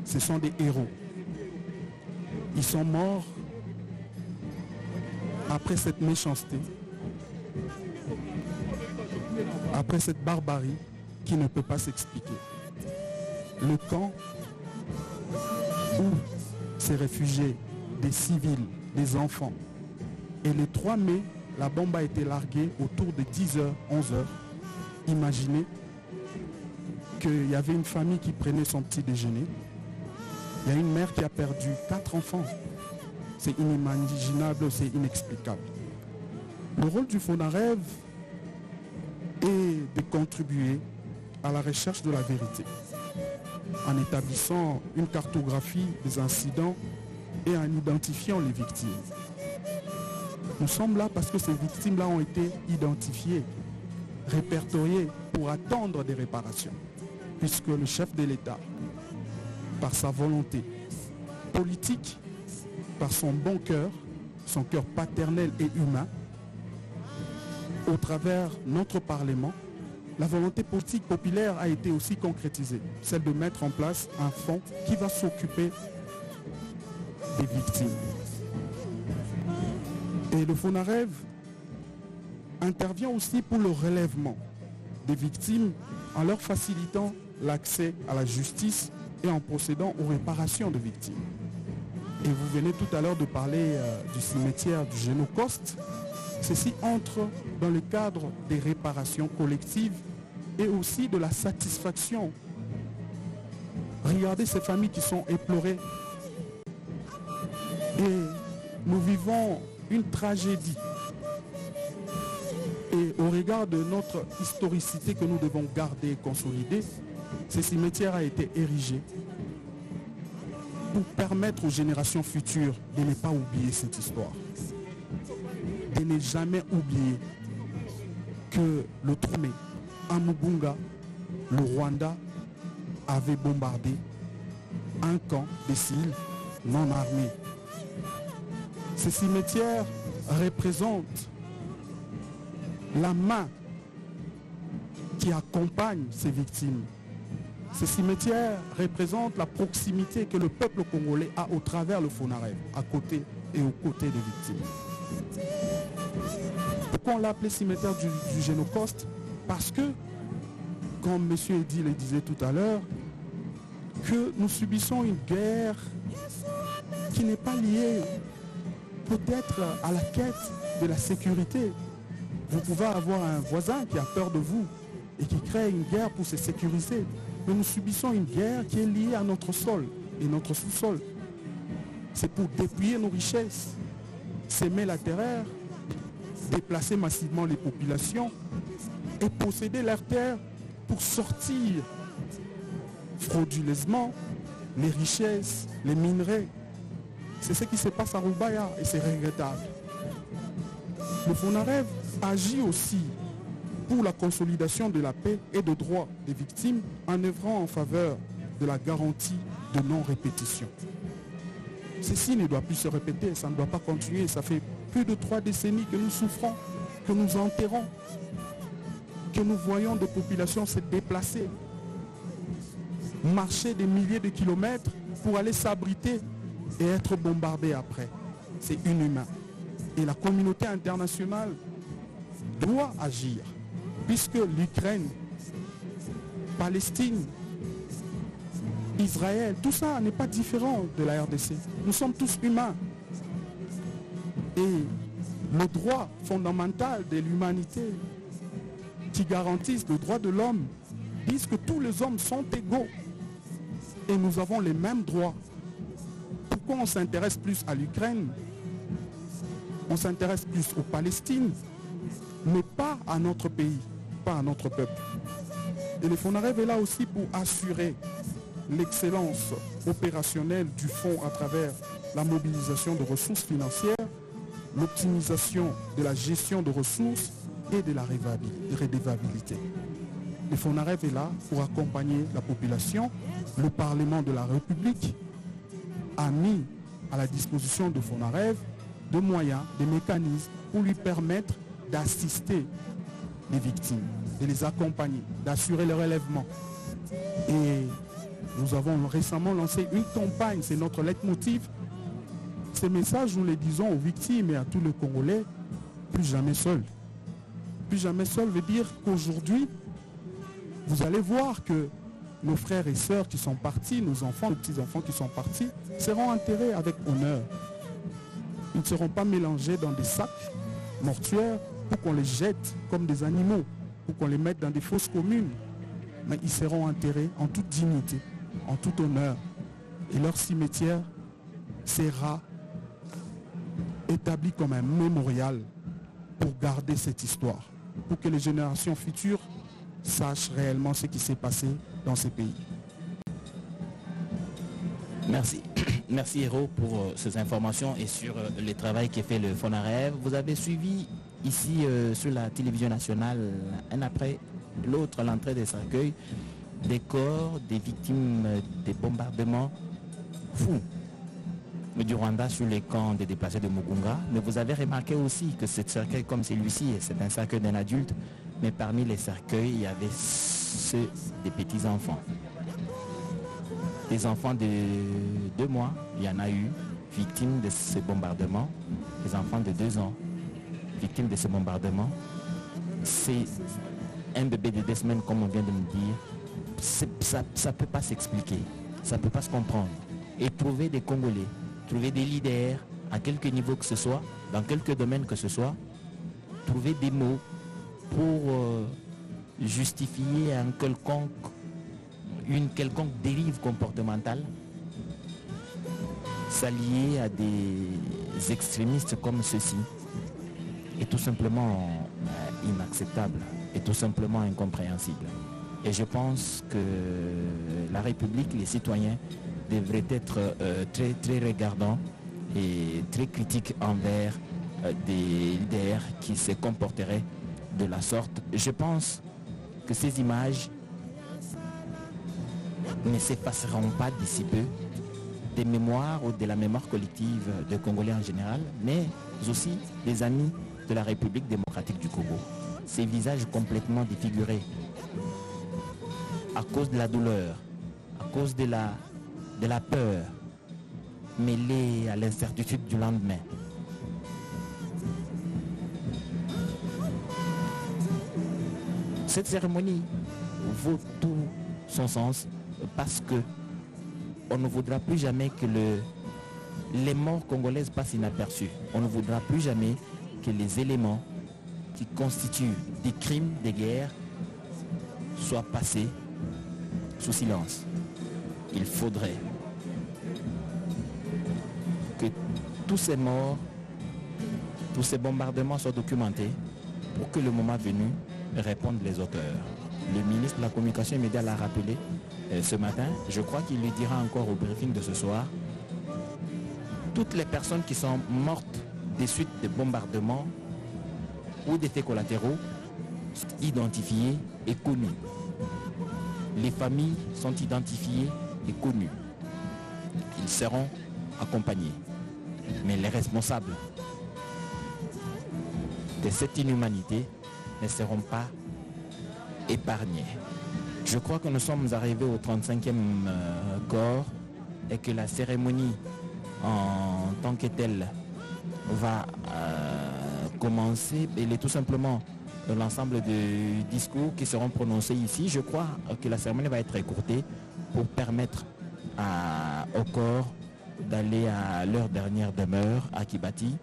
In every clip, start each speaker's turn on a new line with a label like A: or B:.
A: Ce sont des héros. Ils sont morts après cette méchanceté, après cette barbarie qui ne peut pas s'expliquer. Le camp où ces réfugiés, des civils, des enfants, et le 3 mai, la bombe a été larguée autour de 10h, 11h. Imaginez qu'il y avait une famille qui prenait son petit déjeuner. Il y a une mère qui a perdu 4 enfants. C'est inimaginable, c'est inexplicable. Le rôle du FONAREV est de contribuer à la recherche de la vérité en établissant une cartographie des incidents et en identifiant les victimes. Nous sommes là parce que ces victimes-là ont été identifiées, répertoriées pour attendre des réparations. Puisque le chef de l'État, par sa volonté politique, par son bon cœur, son cœur paternel et humain, au travers de notre Parlement, la volonté politique populaire a été aussi concrétisée, celle de mettre en place un fonds qui va s'occuper des victimes. Et le FONAREV intervient aussi pour le relèvement des victimes en leur facilitant l'accès à la justice et en procédant aux réparations de victimes. Et vous venez tout à l'heure de parler du cimetière du Génocoste. Ceci entre dans le cadre des réparations collectives et aussi de la satisfaction. Regardez ces familles qui sont éplorées. Et nous vivons une tragédie. Et au regard de notre historicité que nous devons garder et consolider, ce cimetière a été érigé pour permettre aux générations futures de ne pas oublier cette histoire. De ne jamais oublier que le 3 mai, à Mugunga, le Rwanda avait bombardé un camp des civils non armés. Ce cimetière représente la main qui accompagne ces victimes. Ce cimetière représente la proximité que le peuple congolais a au travers le FONAREV, à côté et aux côtés des victimes. Pourquoi on l'a appelé cimetière du Génocoste? Parce que, comme M. Eddy le disait tout à l'heure, que nous subissons une guerre qui n'est pas liée peut-être à la quête de la sécurité. Vous pouvez avoir un voisin qui a peur de vous et qui crée une guerre pour se sécuriser. Mais nous subissons une guerre qui est liée à notre sol et notre sous-sol. C'est pour dépouiller nos richesses, s'aimer la terreur, déplacer massivement les populations et posséder leurs terres pour sortir frauduleusement les richesses, les minerais. C'est ce qui se passe à Rubaya et c'est regrettable. Le FONAREV agit aussi pour la consolidation de la paix et des droits des victimes en œuvrant en faveur de la garantie de non-répétition. Ceci ne doit plus se répéter, ça ne doit pas continuer. Ça fait plus de 3 décennies que nous souffrons, que nous enterrons, que nous voyons des populations se déplacer, marcher des milliers de kilomètres pour aller s'abriter et être bombardés après. C'est inhumain. Et la communauté internationale doit agir, puisque l'Ukraine, Palestine, Israël, tout ça n'est pas différent de la RDC. Nous sommes tous humains. Et le droit fondamental de l'humanité qui garantissent le droit de l'homme disent que tous les hommes sont égaux et nous avons les mêmes droits. Pourquoi on s'intéresse plus à l'Ukraine? On s'intéresse plus aux Palestines, mais pas à notre pays, pas à notre peuple. Et le FONAREV est là aussi pour assurer l'excellence opérationnelle du fonds à travers la mobilisation de ressources financières, l'optimisation de la gestion de ressources et de la redevabilité. Le FONAREV est là pour accompagner la population. Le Parlement de la République a mis à la disposition de FONAREV de moyens, des mécanismes pour lui permettre d'assister les victimes, de les accompagner, d'assurer le relèvement. Et Nous avons récemment lancé une campagne, c'est notre leitmotiv. Ces messages, nous les disons aux victimes et à tous les Congolais, plus jamais seul. Plus jamais seul veut dire qu'aujourd'hui, vous allez voir que nos frères et sœurs qui sont partis, nos enfants, nos petits-enfants qui sont partis, seront enterrés avec honneur. Ils ne seront pas mélangés dans des sacs mortuaires pour qu'on les jette comme des animaux, pour qu'on les mette dans des fosses communes. Mais ils seront enterrés en toute dignité, en tout honneur. Et leur cimetière sera établi comme un mémorial pour garder cette histoire, pour que les générations futures sachent réellement ce qui s'est passé dans ces pays.
B: Merci. Merci Héro pour ces informations et sur le travail qui fait le FONAREV. Vous avez suivi ici sur la télévision nationale, un après l'autre, l'entrée des cercueils, des corps des victimes des bombardements fous du Rwanda sur les camps des déplacés de Mugunga. Mais vous avez remarqué aussi que ce cercueil comme celui-ci, c'est un cercueil d'un adulte, mais parmi les cercueils, il y avait ceux des petits-enfants. Des enfants de 2 mois, il y en a eu, victimes de ce bombardement. Des enfants de 2 ans, victimes de ce bombardement. C'est un bébé de 2 semaines, comme on vient de me dire. Ça ne peut pas s'expliquer, ça ne peut pas se comprendre. Et trouver des Congolais, trouver des leaders, à quelque niveau que ce soit, dans quelques domaines que ce soit, trouver des mots pour justifier une quelconque dérive comportementale, s'allier à des extrémistes comme ceux-ci est tout simplement inacceptable et tout simplement incompréhensible. Et je pense que la République, les citoyens devraient être très, très regardants et très critiques envers des leaders qui se comporteraient de la sorte. Je pense que ces images ne s'effaceront pas d'ici peu des mémoires ou de la mémoire collective des Congolais en général, mais aussi des amis de la République démocratique du Congo. Ces visages complètement défigurés à cause de la douleur, à cause de la peur, mêlée à l'incertitude du lendemain. Cette cérémonie vaut tout son sens parce que on ne voudra plus jamais que les morts congolaises passent inaperçues. On ne voudra plus jamais que les éléments qui constituent des crimes de guerre soient passés sous silence. Il faudrait que tous ces morts, tous ces bombardements soient documentés pour que le moment venu répondent les auteurs. Le ministre de la Communication et Médias l'a rappelé ce matin. Je crois qu'il lui dira encore au briefing de ce soir. Toutes les personnes qui sont mortes des suites de bombardements ou d'effets collatéraux sont identifiées et connues. Les familles sont identifiées et connues. Ils seront accompagnés. Mais les responsables de cette inhumanité ne seront pas épargnés. Je crois que nous sommes arrivés au 35e corps et que la cérémonie en tant que telle va commencer. Il est tout simplement l'ensemble de discours qui seront prononcés ici. Je crois que la cérémonie va être écourtée pour permettre au corps d'aller à leur dernière demeure à Kibati.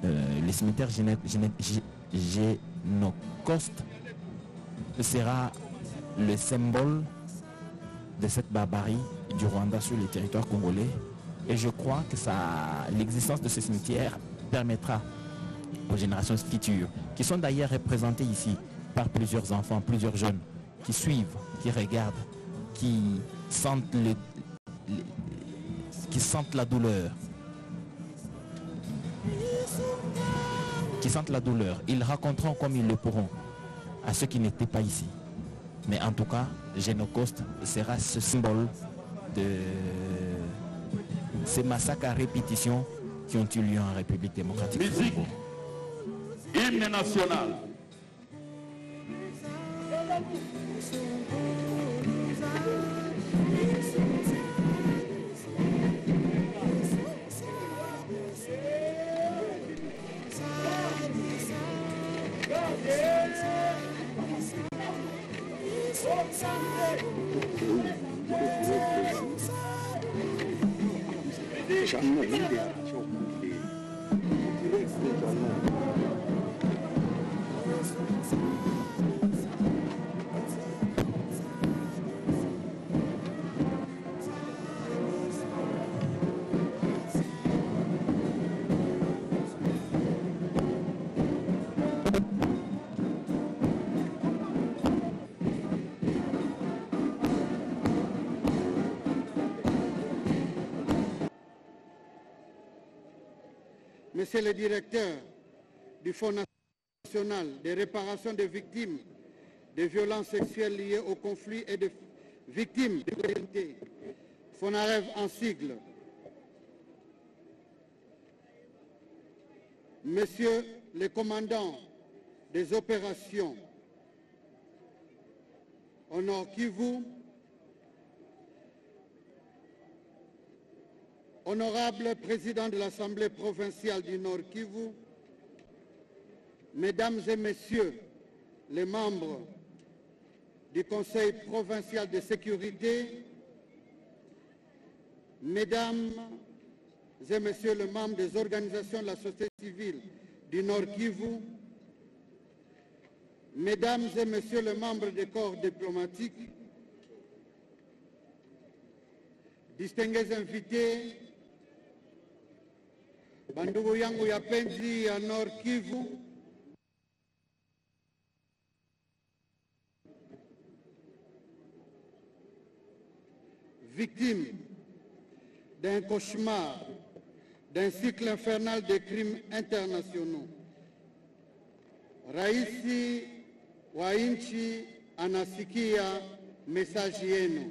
B: Le cimetière Génocoste sera le symbole de cette barbarie du Rwanda sur le territoire congolais. Et je crois que l'existence de ce cimetière permettra aux générations futures, qui sont d'ailleurs représentées ici par plusieurs enfants, plusieurs jeunes, qui suivent, qui regardent, qui sentent la douleur. Qui sentent la douleur. Ils raconteront comme ils le pourront à ceux qui n'étaient pas ici. Mais en tout cas, Génocoste sera ce symbole de ces massacres à répétition qui ont eu lieu en République démocratique du Congo.
C: Hymne national.
D: déjà.
E: Monsieur le directeur du Fonds national de réparation des victimes de violences sexuelles liées au conflit et des victimes de l'égalité, FONAREV en sigle, Monsieur le commandant des opérations au Nord Kivu, Honorable président de l'Assemblée provinciale du Nord Kivu, Mesdames et Messieurs les membres du Conseil provincial de sécurité, Mesdames et Messieurs les membres des organisations de la société civile du Nord Kivu, Mesdames et Messieurs les membres des corps diplomatiques, distingués invités, bandugu yangu ya penzi ya Nord Kivu, victimes d'un cauchemar, d'un cycle infernal de crimes internationaux. Raisi wa nchi anasikia mesaji yenu.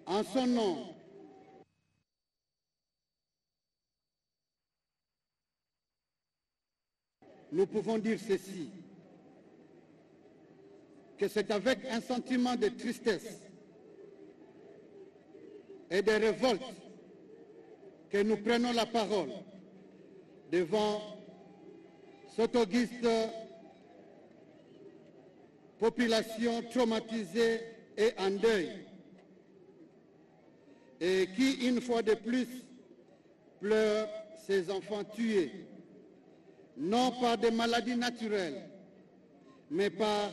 E: En son nom, nous pouvons dire ceci, que c'est avec un sentiment de tristesse et de révolte que nous prenons la parole devant cette auguste population traumatisée et en deuil, et qui, une fois de plus, pleure ses enfants tués, non par des maladies naturelles, mais par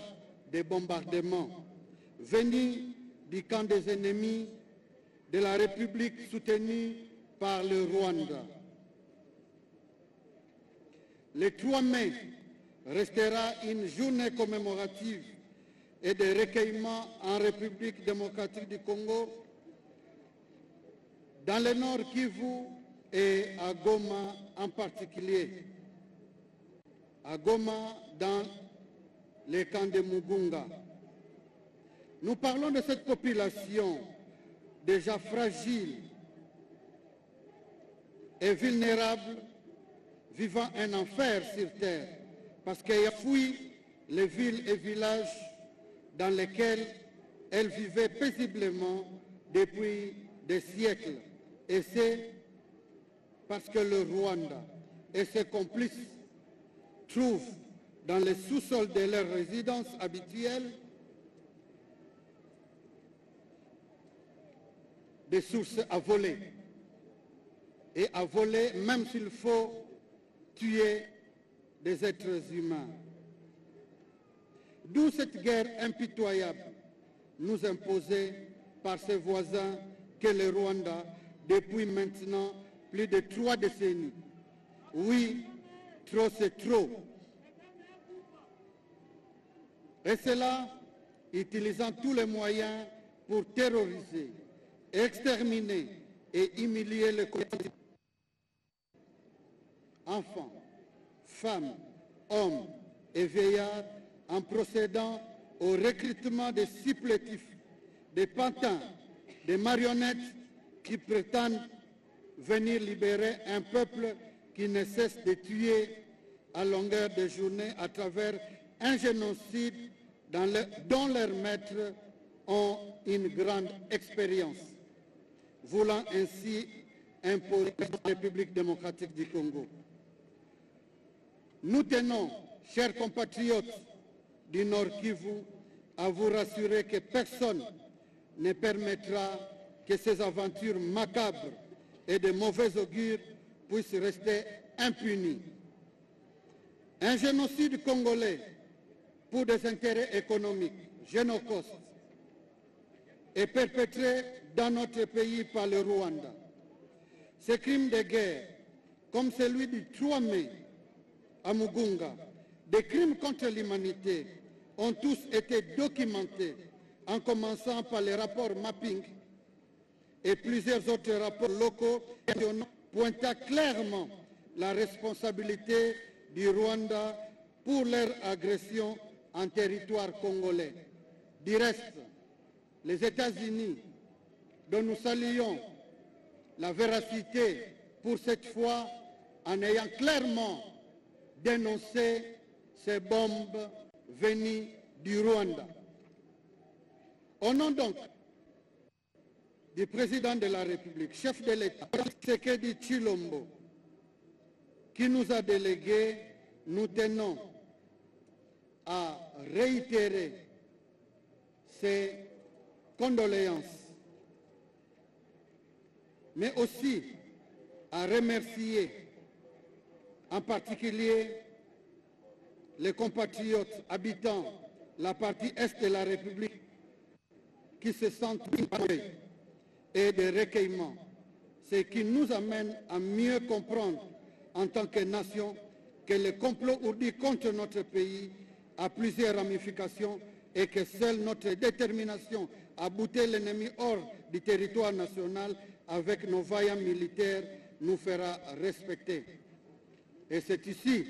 E: des bombardements venus du camp des ennemis de la République soutenue par le Rwanda. Le 3 mai restera une journée commémorative et de recueillement en République démocratique du Congo, dans le Nord Kivu et à Goma en particulier. À Goma, dans les camps de Mugunga. Nous parlons de cette population déjà fragile et vulnérable, vivant un enfer sur terre, parce qu'elle a fui les villes et villages dans lesquels elle vivait paisiblement depuis des siècles. Et c'est parce que le Rwanda et ses complices trouvent dans les sous-sols de leur résidence habituelle des sources à voler. Et à voler, même s'il faut tuer des êtres humains. D'où cette guerre impitoyable nous imposée par ses voisins qu'est le Rwanda depuis maintenant plus de 3 décennies. Oui, trop c'est trop. Et cela, utilisant tous les moyens pour terroriser, exterminer et humilier les communautés. Enfants, femmes, hommes et vieillards, en procédant au recrutement des supplétifs, des pantins, des marionnettes qui prétendent venir libérer un peuple qui ne cesse de tuer à longueur de journée à travers un génocide dont leurs maîtres ont une grande expérience, voulant ainsi imposer la République démocratique du Congo. Nous tenons, chers compatriotes du Nord Kivu, à vous rassurer que personne ne permettra que ces aventures macabres et de mauvais augure puissent rester impunies. Un génocide congolais pour des intérêts économiques, génocostes, est perpétré dans notre pays par le Rwanda. Ces crimes de guerre, comme celui du 3 mai à Mugunga, des crimes contre l'humanité, ont tous été documentés, en commençant par les rapports mapping et plusieurs autres rapports locaux pointant clairement la responsabilité du Rwanda pour leur agression en territoire congolais. Du reste, les États-Unis, dont nous saluons la véracité pour cette fois en ayant clairement dénoncé ces bombes venues du Rwanda. Au nom donc du président de la République, chef de l'État, Tshisekedi Tshilombo, qui nous a délégués, nous tenons à réitérer ces condoléances, mais aussi à remercier en particulier les compatriotes habitant la partie est de la République qui se sentent et de recueillement, ce qui nous amène à mieux comprendre en tant que nation que le complot ourdi contre notre pays a plusieurs ramifications et que seule notre détermination à bouter l'ennemi hors du territoire national avec nos vaillants militaires nous fera respecter. Et c'est ici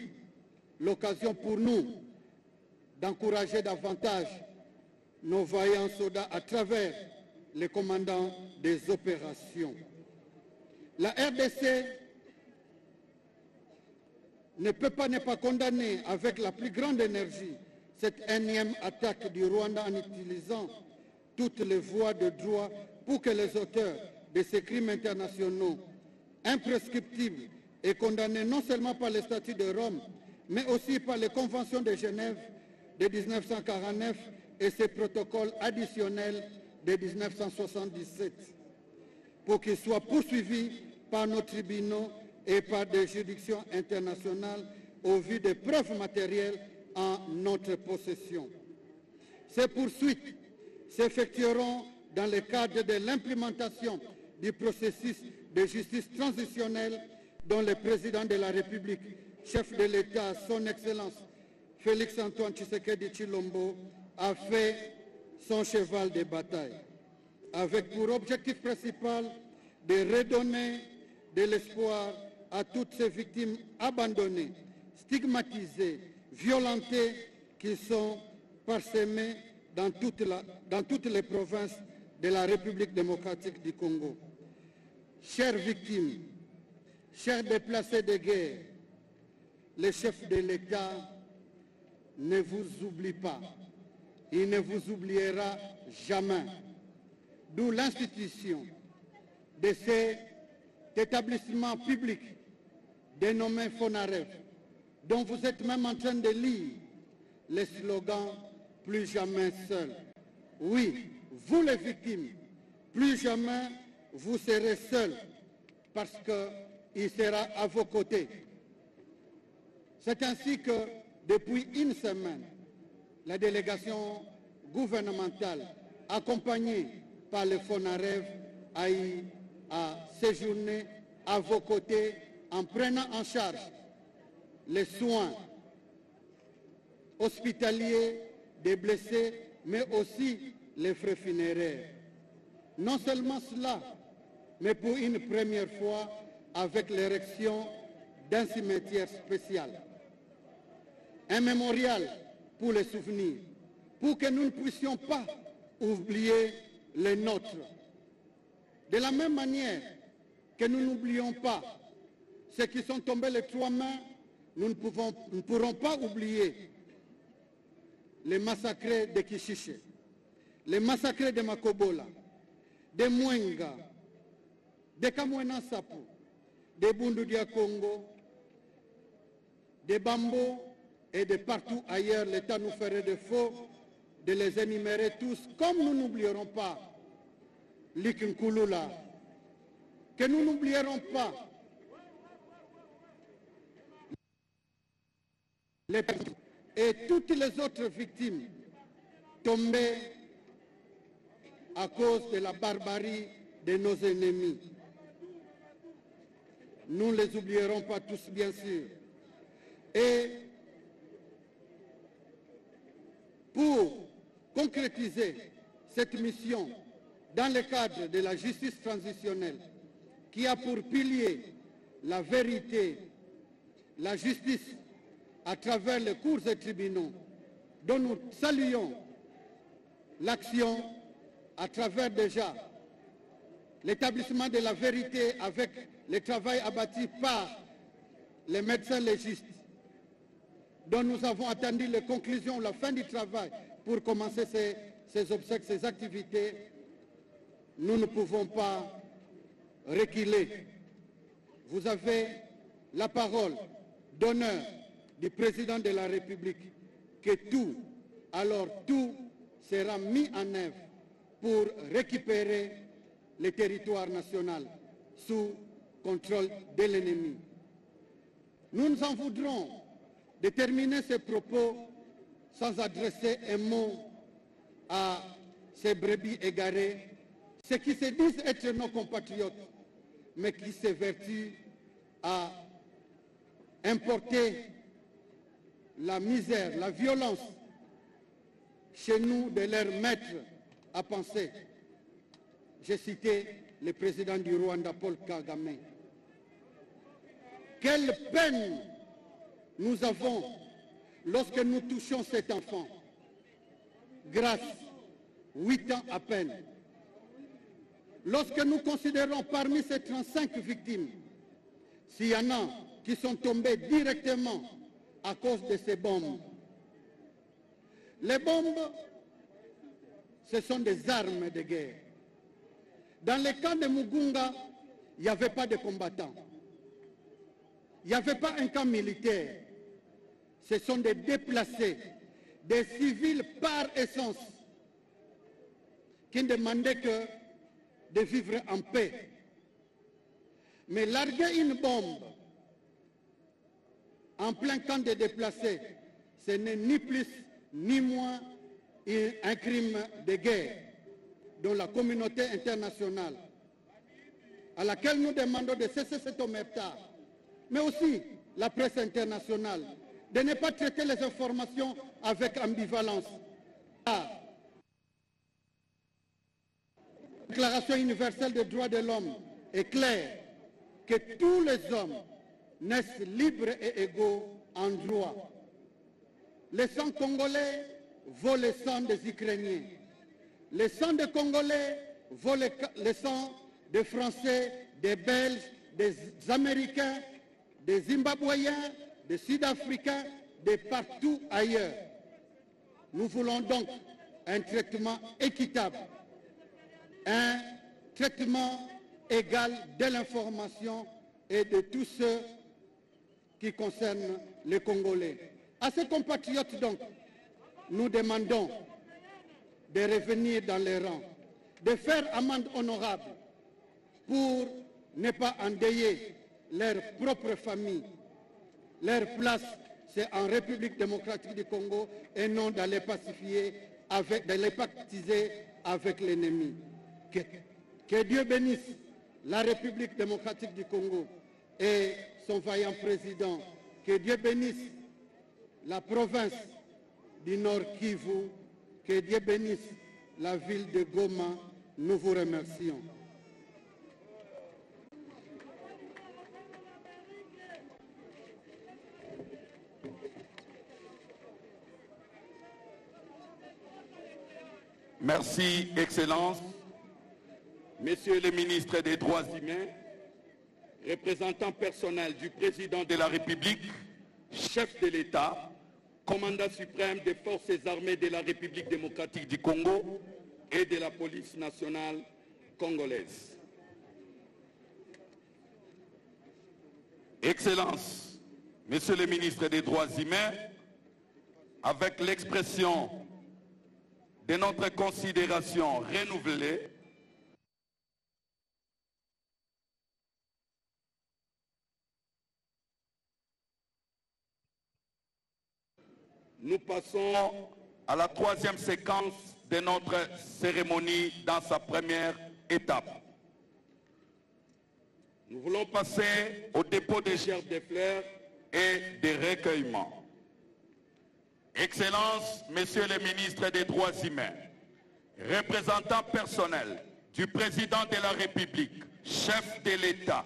E: l'occasion pour nous d'encourager davantage nos vaillants soldats à travers les commandants des opérations. La RDC ne peut pas ne pas condamner avec la plus grande énergie cette énième attaque du Rwanda en utilisant toutes les voies de droit pour que les auteurs de ces crimes internationaux imprescriptibles et condamnés non seulement par les statuts de Rome, mais aussi par les conventions de Genève de 1949 et ses protocoles additionnels de 1977, pour qu'ils soient poursuivis par nos tribunaux et par des juridictions internationales au vu des preuves matérielles en notre possession. Ces poursuites s'effectueront dans le cadre de l'implémentation du processus de justice transitionnelle dont le président de la République, chef de l'État, son Excellence Félix-Antoine Tshisekedi Tshilombo, a fait son cheval de bataille, avec pour objectif principal de redonner de l'espoir à toutes ces victimes abandonnées, stigmatisées, violentées, qui sont parsemées dans toutes les provinces de la République démocratique du Congo. Chères victimes, chers déplacés de guerre, le chef de l'État ne vous oublie pas. Il ne vous oubliera jamais. D'où l'institution de cet établissement public dénommé FONAREV, dont vous êtes même en train de lire le slogan « Plus jamais seul ». Oui, vous les victimes, plus jamais vous serez seuls, parce qu'il sera à vos côtés. C'est ainsi que, depuis une semaine, la délégation gouvernementale, accompagnée par le FONAREV, a séjourné à vos côtés en prenant en charge les soins hospitaliers des blessés, mais aussi les frais funéraires. Non seulement cela, mais pour une première fois avec l'érection d'un cimetière spécial. Un mémorial pour les souvenirs, pour que nous ne puissions pas oublier les nôtres. De la même manière que nous n'oublions pas ceux qui sont tombés les 3 mai, nous ne pourrons pas oublier les massacrés de Kishishe, les massacrés de Makobola, de Mwenga, de Kamwena Sapu, de Bundudia Congo, de Bambo et de partout ailleurs. L'État nous ferait de faux de les énumérer tous, comme nous n'oublierons pas Likinkulula, que nous n'oublierons pas et toutes les autres victimes tombées à cause de la barbarie de nos ennemis. Nous ne les oublierons pas tous, bien sûr. Et pour concrétiser cette mission dans le cadre de la justice transitionnelle qui a pour pilier la vérité, la justice à travers les cours et tribunaux, dont nous saluons l'action à travers déjà l'établissement de la vérité avec le travail abattu par les médecins légistes, dont nous avons attendu les conclusions, la fin du travail pour commencer ces obsèques, ces activités. Nous ne pouvons pas reculer. Vous avez la parole d'honneur du président de la République que tout, alors tout sera mis en œuvre pour récupérer le territoire national sous contrôle de l'ennemi. Nous nous en voudrons de terminer ces propos sans adresser un mot à ces brebis égarées, ceux qui se disent être nos compatriotes, mais qui s'évertuent à importer la misère, la violence chez nous de leurs maîtres à penser. J'ai cité le président du Rwanda, Paul Kagame. Quelle peine nous avons lorsque nous touchons cet enfant, grâce, 8 ans à peine. Lorsque nous considérons parmi ces 35 victimes, s'il y en a qui sont tombées directement à cause de ces bombes. Les bombes, ce sont des armes de guerre. Dans le camp de Mugunga, il n'y avait pas de combattants. Il n'y avait pas un camp militaire. Ce sont des déplacés, des civils par essence, qui ne demandaient que de vivre en paix. Mais larguer une bombe en plein camp de déplacés, ce n'est ni plus ni moins un crime de guerre dont la communauté internationale, à laquelle nous demandons de cesser cette omerta, mais aussi la presse internationale, de ne pas traiter les informations avec ambivalence. La Déclaration universelle des droits de l'homme est claire que tous les hommes naissent libres et égaux en droit. Le sang congolais vaut le sang des Ukrainiens. Le sang des Congolais vaut le sang des Français, des Belges, des Américains, des Zimbabwéens, des Sud-Africains, de partout ailleurs. Nous voulons donc un traitement équitable, un traitement égal de l'information et de tous ceux qui concernent les Congolais. À ces compatriotes donc, nous demandons de revenir dans les rangs, de faire amende honorable pour ne pas endeuiller leur propre famille. Leur place, c'est en République démocratique du Congo et non d'aller pacifier, d'aller pactiser avec l'ennemi. Que Dieu bénisse la République démocratique du Congo et son vaillant président. Que Dieu bénisse la province du Nord Kivu. Que Dieu bénisse la ville de Goma. Nous vous remercions.
C: Merci, Excellence. Messieurs les ministres des Droits humains, représentants personnels du Président de la République, chef de l'État, commandant suprême des forces armées de la République démocratique du Congo et de la police nationale congolaise. Excellences, Messieurs les ministres des Droits humains, avec l'expression de notre considération renouvelée, nous passons à la troisième séquence de notre cérémonie dans sa première étape. Nous voulons passer au dépôt des gerbes de fleurs et des recueillements. Excellences, Messieurs les ministres des Droits humains, représentants personnels du Président de la République, chef de l'État,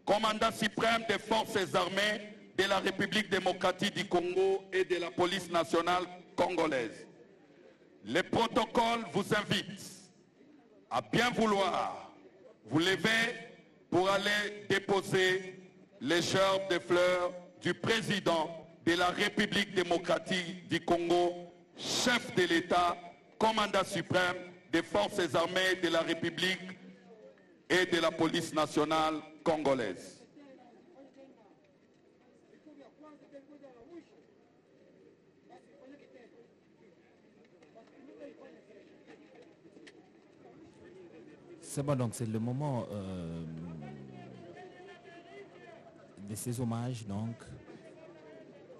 C: commandant suprême des forces armées de la République démocratique du Congo et de la police nationale congolaise. Le protocole vous invite à bien vouloir vous lever pour aller déposer les gerbes de fleurs du président de la République démocratique du Congo, chef de l'État, commandant suprême des forces armées de la République et de la police nationale congolaise.
B: C'est bon, donc c'est le moment de ces hommages. Donc,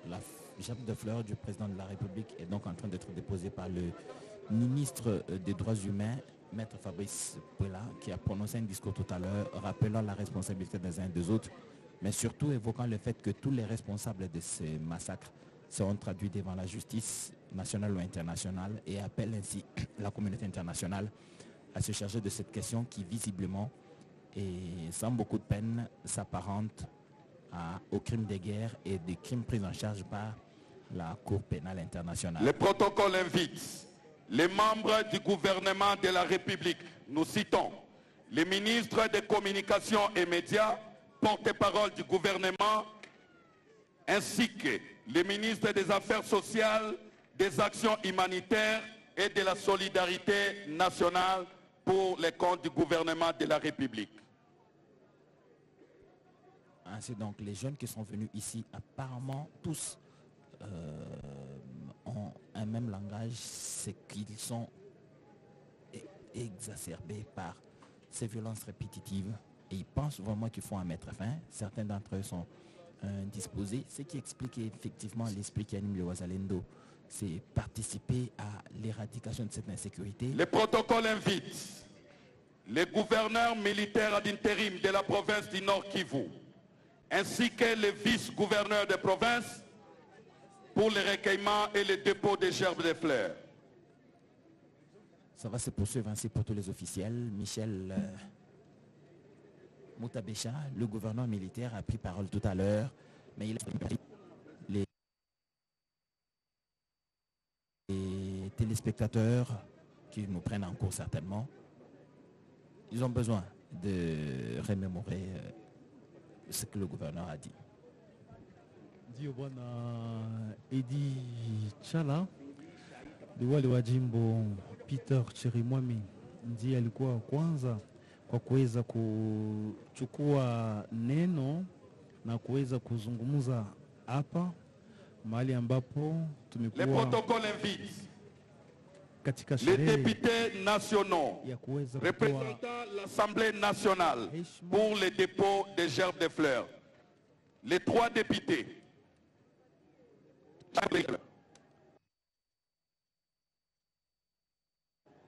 B: la gerbe de fleurs du président de la République est donc en train d'être déposée par le ministre des Droits humains, Maître Fabrice Pella, qui a prononcé un discours tout à l'heure, rappelant la responsabilité des uns et des autres, mais surtout évoquant le fait que tous les responsables de ces massacres seront traduits devant la justice nationale ou internationale, et appelle ainsi la communauté internationale à se charger de cette question qui visiblement et sans beaucoup de peine s'apparente aux crimes de guerre et des crimes pris en charge par la Cour pénale internationale.
C: Le protocole invite les membres du gouvernement de la République, nous citons les ministres des Communications et Médias, porte-parole du gouvernement, ainsi que les ministres des Affaires sociales, des Actions humanitaires et de la solidarité nationale pour les comptes du gouvernement de la République.
B: Ainsi donc, les jeunes qui sont venus ici, apparemment tous ont un même langage, c'est qu'ils sont exacerbés par ces violences répétitives et ils pensent vraiment qu'il faut en mettre fin. Certains d'entre eux sont disposés, ce qui explique effectivement l'esprit qui anime le Wazalendo, c'est participer à l'éradication de cette insécurité.
C: Le protocole invite les gouverneurs militaires d'intérim de la province du Nord Kivu, ainsi que les vice-gouverneurs de province pour le recueillement et le dépôt des gerbes de fleurs.
B: Ça va se poursuivre ainsi pour tous les officiels. Michel Moutabécha, le gouverneur militaire, a pris parole tout à l'heure, mais il a les téléspectateurs qui nous prennent en cours certainement. Ils ont besoin de remémorer ce que le gouverneur a dit.
D: Ndio bwana Edi Chala, liwali wa jimbo Peter Chirimwami ndiye alikuwa wa kwanza kwa kuweza kuchukua neno na kuweza kuzungumza hapa mahali ambapo tumekuwa.
C: Le protocole invite
D: katika
C: les
D: sherehe
C: députés nationaux
D: ya kuweza
C: représentant l'Assemblée nationale pour le dépôt des gerbes de fleurs. Les 3 députés.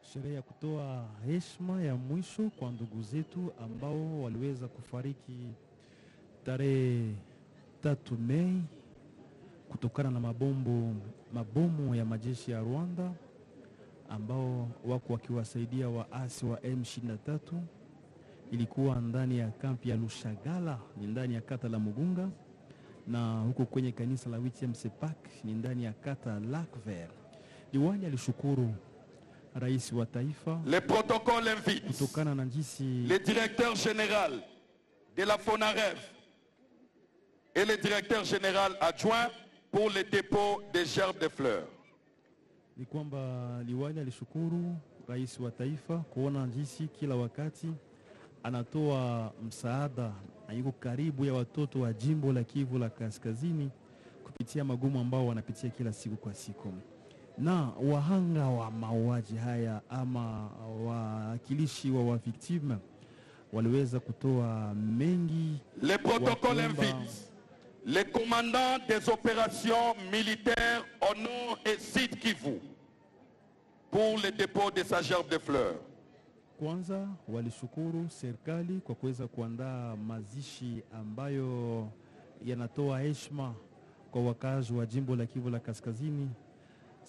D: sherehe ya kutoa heshima ya mwisho kwa ndugu zetu ambao waliweza kufariki tarehe 3 Mei kutokana na mabomu ya majeshi ya Rwanda ambao wako wakiwasaidia waasi wa M23. Ilikuwa ndani ya kampi ya Lushagala, ni ndani ya kata la Mugunga, na huko kwenye kanisa la Witiem Sepak ni ndani ya kata Lac Vert. Liwali alishukuru rais wa taifa.
C: Le protocole invite
D: kutokana na jinsi
C: le directeur général de la FONAREV et le directeur général adjoint pour le dépôt des gerbes de fleurs.
D: Ni kwamba liwali alishukuru rais wa taifa kuona jinsi kila wakati anatoa msaada na yuko karibu ya watoto wa jimbo la Kivu la Kaskazini kupitia magumu ambao wanapitia kila siku kwa siku. Na wahanga wa mauaji haya ama wakilishi wa victime waliweza kutoa mengi.
C: Les protocoles invitent les commandants des opérations militaires au nord et sud Kivu pour le dépôt de sa gerbe de fleurs.
D: Kwanza walishukuru serikali kwa kuweza kuandaa mazishi ambayo yanatoa heshima kwa wakazi wa jimbo la Kivu la Kaskazini.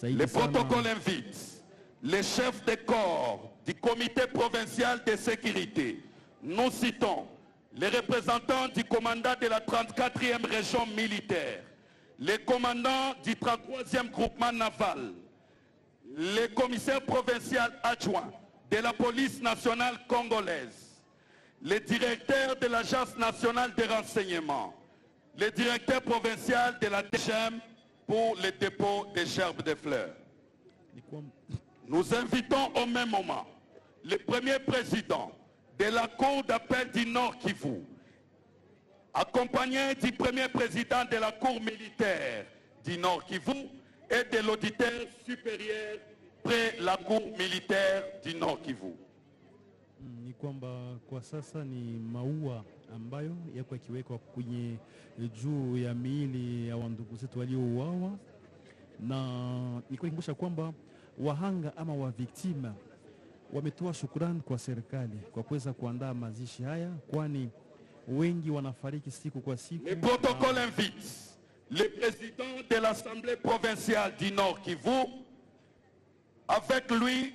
C: Les protocoles invitent les chefs de corps du comité provincial de sécurité. Nous citons les représentants du commandant de la 34e région militaire, les commandants du 33e groupement naval, les commissaires provinciaux adjoints de la police nationale congolaise, les directeurs de l'agence nationale de renseignement, les directeurs provinciaux de la DGM pour le dépôt des gerbes de fleurs. Nous invitons au même moment le premier président de la Cour d'appel du Nord Kivu, accompagné du premier président de la Cour militaire du Nord Kivu et de l'auditeur supérieur près la Cour militaire du Nord Kivu.
D: Ni kwamba kwa sasa ni maua ambayo yako yakiwekwa kwenye juu ya miili ya wandugu zetu waliouawa, na nikukumbusha kwamba wahanga ama wa victime wametoa shukrani kwa serikali kwa kuweza kuandaa mazishi haya, kwani wengi wanafariki siku kwa siku.
C: Le protocole invite le président de l'Assemblée provinciale du Nord Kivu, avec lui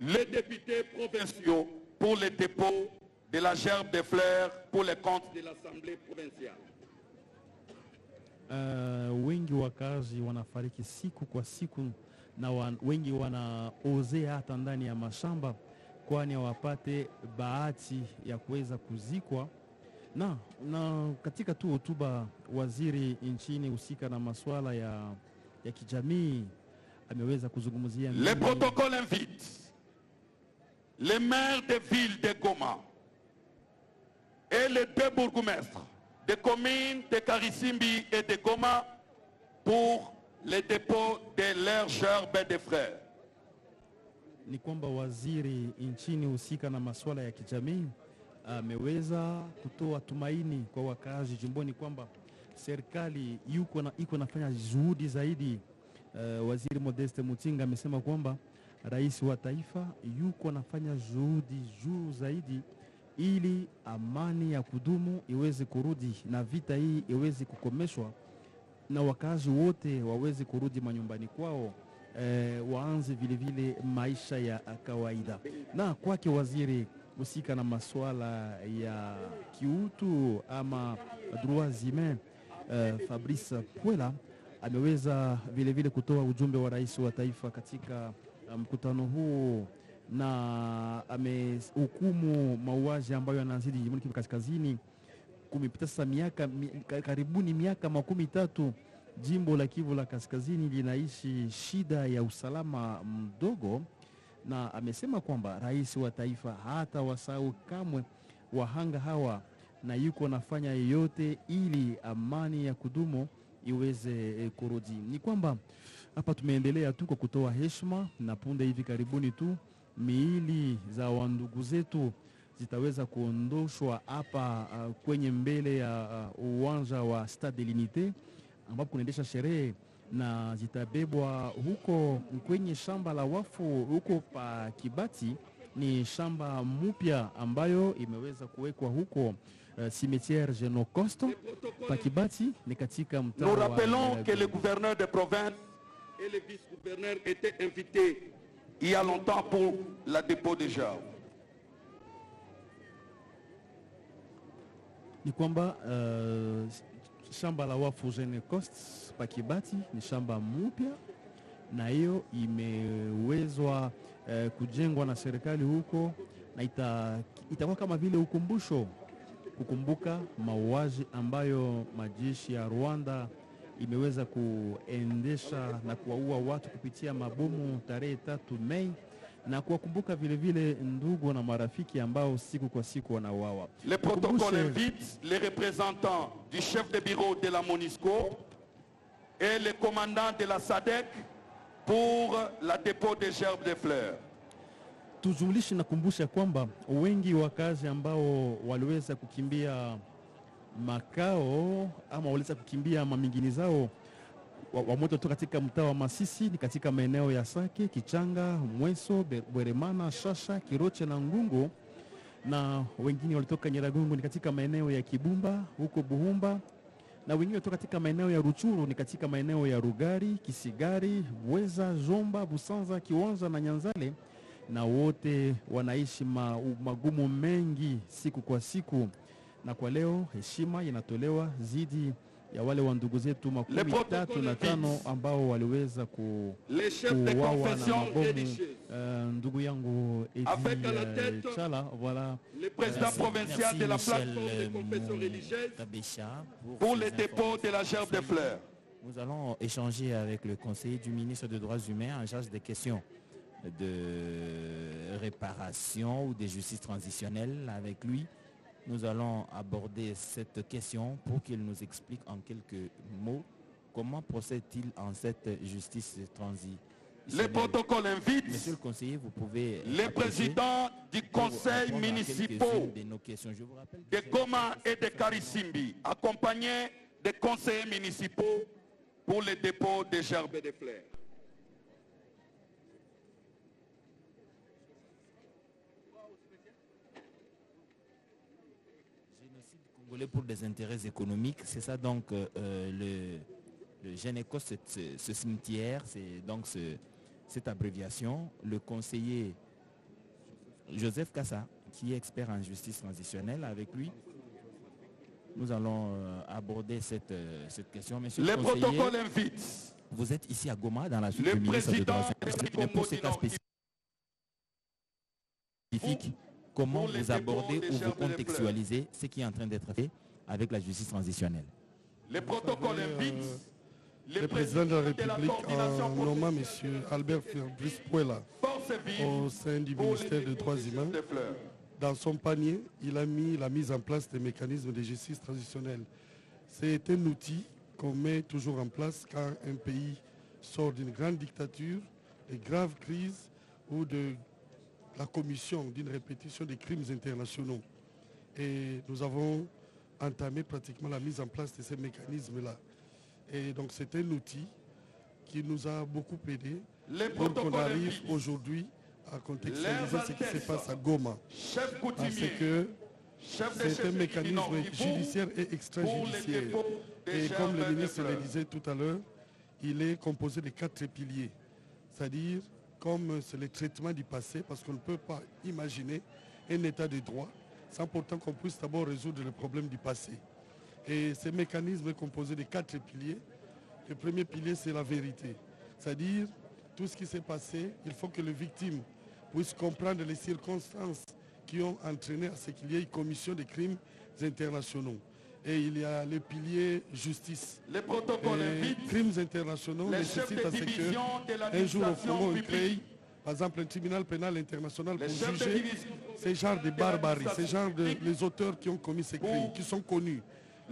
C: les députés provinciaux pour le dépôt de la gerbe de fleurs pour les comptes de l'Assemblée provinciale.
D: Wengi wakazi wanafariki siku kwa siku na wengi wanaozea hata ndani ya mashamba, kwani hawapate bahati ya kuweza kuzikwa. Na katika tu hotuba, waziri nchini husika na masuala ya kijamii ameweza kuzungumzia.
C: Le protocole invite les maires des villes de Goma et les deux bourgmestres des communes de Karisimbi et de Goma pour le dépôt de leurs gerbes de fleurs.
D: Ni kwamba waziri nchini husika na masuala ya kijamii ameweza kutoa tumaini kwa wakazi jimboni kwamba serikali iko nafanya juhudi zaidi. Waziri Modeste Mutinga amesema kwamba rais wa taifa yuko nafanya juhudi juu zaidi ili amani ya kudumu iweze kurudi na vita hii iweze kukomeshwa na wakazi wote waweze kurudi manyumbani kwao, waanze vile vile maisha ya kawaida. Na kwake waziri husika na masuala ya kiutu ama droits humains Fabrice Puela ameweza vile vile kutoa ujumbe wa rais wa taifa katika mkutano huu, na amehukumu mauaji ambayo yanazidi jimboni Kivu Kaskazini. Kumepita sasa karibuni miaka 13 jimbo la Kivu la Kaskazini linaishi shida ya usalama mdogo, na amesema kwamba rais wa taifa hata wasahau kamwe wahanga hawa na yuko nafanya yote ili amani ya kudumu iweze kurudi. Ni kwamba hapa tumeendelea tu kwa kutoa heshima, na punde hivi karibuni tu miili za wandugu zetu zitaweza kuondoshwa hapa kwenye mbele ya uwanja wa Stade de l'Unité ambapo kunaendesha sherehe, na zitabebwa huko kwenye shamba la wafu huko pa Kibati. Ni shamba mpya ambayo imeweza kuwekwa huko cimetière Genocosto pa Kibati, ni katika mtaa.
C: Nous rappelons que le gouverneur de province et le vice-gouverneur étaient invités il y a longtemps pour la dépôt des gerbes.
D: Ni kwamba shamba la wafu Genocosto pa Kibati ni shamba mpya, na hiyo imewezwa kujengwa na serikali huko, na itakuwa kama vile ukumbusho kukumbuka mauaji ambayo majeshi ya Rwanda imeweza kuendesha na kuwaua watu kupitia mabomu tarehe 3 Mei, na kuwakumbuka vile vile ndugu na marafiki ambao siku kwa siku wanauawa.
C: Le protocole invite les représentants du chef de bureau de la MONUSCO et le commandant de la SADC pour la dépôt des gerbes de fleurs.
D: Tujumlishi nakumbusha kwamba wengi wakazi ambao waliweza kukimbia makao ama waliweza kukimbia mamingini zao wamoto tu katika mtaa wa Masisi ni katika maeneo ya Sake, Kichanga, Mweso, Bweremana, Shasha, Kiroche na Ngungu, na wengine walitoka Nyiragongo ni katika maeneo ya Kibumba huko Buhumba, na wengine walitoka katika maeneo ya Ruchuru ni katika maeneo ya Rugari, Kisigari, Bweza, Zomba, Busanza, Kiwanza na Nyanzale, na wote wanaishi magumu mengi siku kwa siku, na kwa leo heshima inatolewa zidi ya wale wa ndugu zetu 35 ambao waliweza kuuawa na mabomu. Ndugu yangu Edi Chala, voilà.
C: Le président provincial de la plateforme des confessions religieuses pour le dépôt de la gerbe de fleurs.
B: Nous allons échanger avec le conseiller du ministre des Droits humains en charge des questions de réparation ou de justice transitionnelle. Avec lui, nous allons aborder cette question pour qu'il nous explique en quelques mots comment procède-t-il en cette justice transitionnelle.
C: Le protocole invite
B: Monsieur le conseiller, vous pouvez
C: les présidents du conseil municipal de Goma et de Karisimbi, accompagnés des conseillers municipaux pour le dépôt des gerbes de fleurs.
B: Pour des intérêts économiques, c'est ça donc le Généco, ce cimetière, c'est donc cette abréviation. Le conseiller Joseph Kassa, qui est expert en justice transitionnelle, avec lui, nous allons aborder cette question. Monsieur le
C: protocole invite.
B: Vous êtes ici à Goma, dans la suite du ministre des Droits humains. Mais pour ces cas spécifiques, comment vous abordez ou vous contextualisez ce qui est en train d'être fait avec la justice transitionnelle?
C: Le protocole invite
E: le président de la République en nommant M. Albert Fabrice Puela au sein du ministère des Droits humains. Dans son panier, il a mis la mise en place des mécanismes de justice transitionnelle. C'est un outil qu'on met toujours en place quand un pays sort d'une grande dictature, de graves crises ou de la commission d'une répétition des crimes internationaux. Et nous avons entamé pratiquement la mise en place de ces mécanismes-là. Et donc c'est un outil qui nous a beaucoup aidé pour qu'on arrive aujourd'hui à contextualiser ce qui se passe à Goma. Parce que c'est un mécanisme judiciaire et extrajudiciaire. Et comme le ministre le disait tout à l'heure, il est composé de 4 piliers. C'est-à-dire, comme c'est le traitement du passé, parce qu'on ne peut pas imaginer un état de droit sans pourtant qu'on puisse d'abord résoudre le problème du passé. Et ce mécanisme est composé de 4 piliers. Le premier pilier, c'est la vérité. C'est-à-dire, tout ce qui s'est passé, il faut que les victimes puissent comprendre les circonstances qui ont entraîné à ce qu'il y ait une commission de crimes internationaux. Et il y a le pilier justice.
C: Les protocoles invitent
E: crimes internationaux nécessitent à ce qu'un jour au Congo on crée, par exemple, un tribunal pénal international pour juger ces genres de barbarie, ces genres de les auteurs qui ont commis ces crimes, qui sont connus.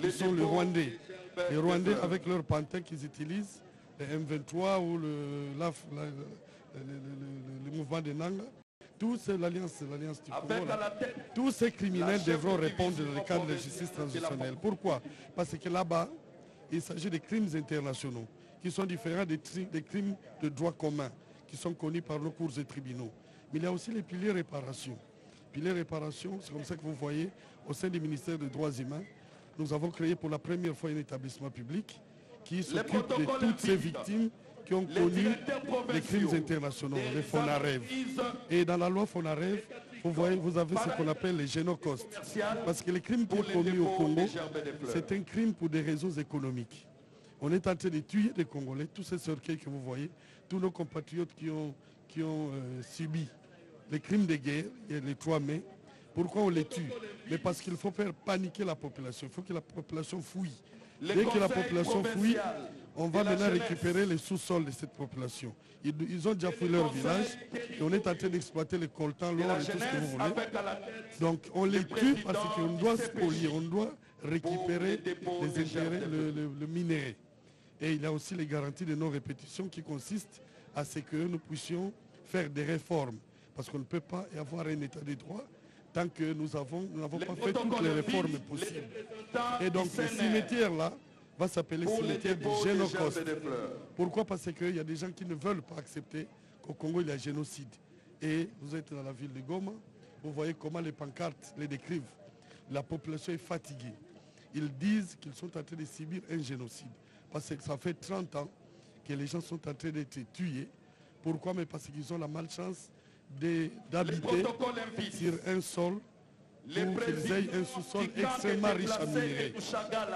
E: Ils sont les Rwandais. Les Rwandais avec leur pantin qu'ils utilisent, le M23 ou le mouvement de Nanga. Tous l'alliance du Congo, tous ces criminels devront répondre dans le cadre de la justice transitionnelle. Pourquoi? Parce que là-bas, il s'agit de crimes internationaux qui sont différents des crimes de droit commun qui sont connus par nos cours et tribunaux. Mais il y a aussi les piliers réparation. Piliers réparation, c'est comme ça que vous voyez, au sein du ministère des Droits humains, nous avons créé pour la première fois un établissement public qui s'occupe de toutes ces victimes qui ont connu les crimes internationaux, les FONAREV. Et dans la loi FONAREV, vous voyez, vous avez ce qu'on appelle les génocostes. Parce que les crimes qui sont commis au Congo, c'est un crime pour des raisons économiques. On est en train de tuer les Congolais, tous ces cercueils que vous voyez, tous nos compatriotes qui ont subi les crimes de guerre, les 3 mai. Pourquoi on les tue? Mais parce qu'il faut faire paniquer la population, il faut que la population fouille. Dès que la population fouille, on va maintenant récupérer les sous-sols de cette population. Ils ont déjà fouillé leur village et on est en train d'exploiter les coltans, l'or et tout ce que vous voulez. Donc on les tue parce qu'on doit spolier, on doit récupérer les intérêts, le minerai. Et il y a aussi les garanties de non-répétition qui consistent
F: à ce que nous puissions faire des réformes. Parce qu'on ne peut pas y avoir un état de droit tant que nous n'avons pas fait toutes les réformes possibles. Et donc ce cimetière-là va s'appeler cimetière du Génocide. Pourquoi? Parce qu'il y a des gens qui ne veulent pas accepter qu'au Congo il y a génocide. Et vous êtes dans la ville de Goma, vous voyez comment les pancartes les décrivent. La population est fatiguée. Ils disent qu'ils sont en train de subir un génocide. Parce que ça fait 30 ans que les gens sont en train d'être tués. Pourquoi? Mais parce qu'ils ont la malchance d'habiter sur un sol où qu'ils aient un sous-sol extrêmement riche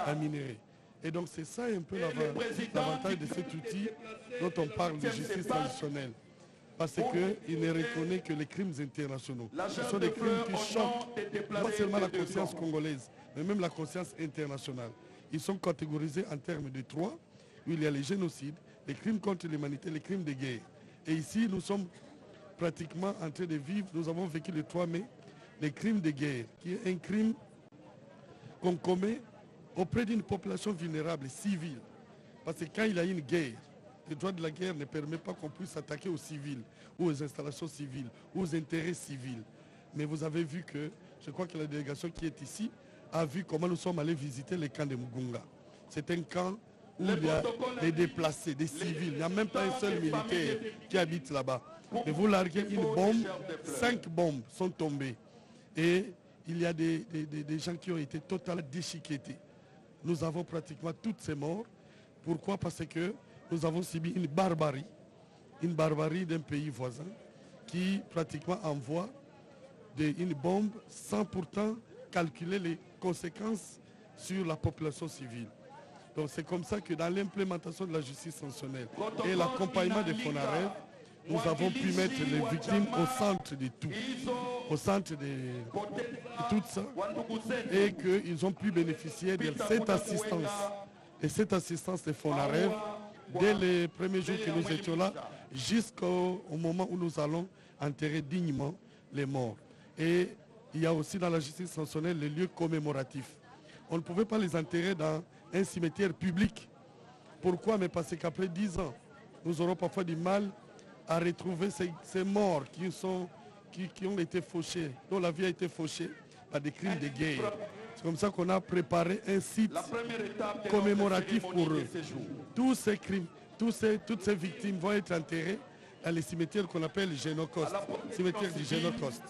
F: en minerais. Et donc c'est ça un peu l'avantage de cet outil dont on parle de justice traditionnelle. Parce qu'il ne reconnaît que les crimes internationaux. Ce sont des crimes qui choquent non seulement la conscience congolaise, mais même la conscience internationale. Ils sont catégorisés en termes de trois, où il y a les génocides, les crimes contre l'humanité, les crimes de guerre. Et ici, nous sommes pratiquement en train de vivre, nous avons vécu le 3 mai, les crimes de guerre, qui est un crime qu'on commet auprès d'une population vulnérable, civile. Parce que quand il y a une guerre, le droit de la guerre ne permet pas qu'on puisse s'attaquer aux civils, ou aux installations civiles, ou aux intérêts civils. Mais vous avez vu que, je crois que la délégation qui est ici a vu comment nous sommes allés visiter les camps de Mugunga. C'est un camp où il y a des déplacés, des civils. Il n'y a même pas un seul militaire qui habite là-bas. Mais vous larguez une bombe, 5 bombes sont tombées. Et il y a des gens qui ont été totalement déchiquetés. Nous avons pratiquement toutes ces morts. Pourquoi? Parce que nous avons subi une barbarie d'un pays voisin qui pratiquement envoie une bombe sans pourtant calculer les conséquences sur la population civile. Donc c'est comme ça que dans l'implémentation de la justice sanctionnelle et l'accompagnement des FONAREV, nous avons pu mettre les victimes au centre de tout, au centre de tout ça, et qu'ils ont pu bénéficier de cette assistance. Et cette assistance des FONAREV, dès les premiers jours que nous étions là, jusqu'au moment où nous allons enterrer dignement les morts. Et il y a aussi dans la justice sanctionnelle les lieux commémoratifs. On ne pouvait pas les enterrer dans un cimetière public. Pourquoi? Mais parce qu'après 10 ans, nous aurons parfois du mal à retrouver ces morts qui ont été fauchés, dont la vie a été fauchée par des crimes de guerre. C'est comme ça qu'on a préparé un site commémoratif pour eux. Tous ces crimes, toutes ces victimes vont être enterrées dans les cimetières qu'on appelle Génocide, cimetière du Génocide.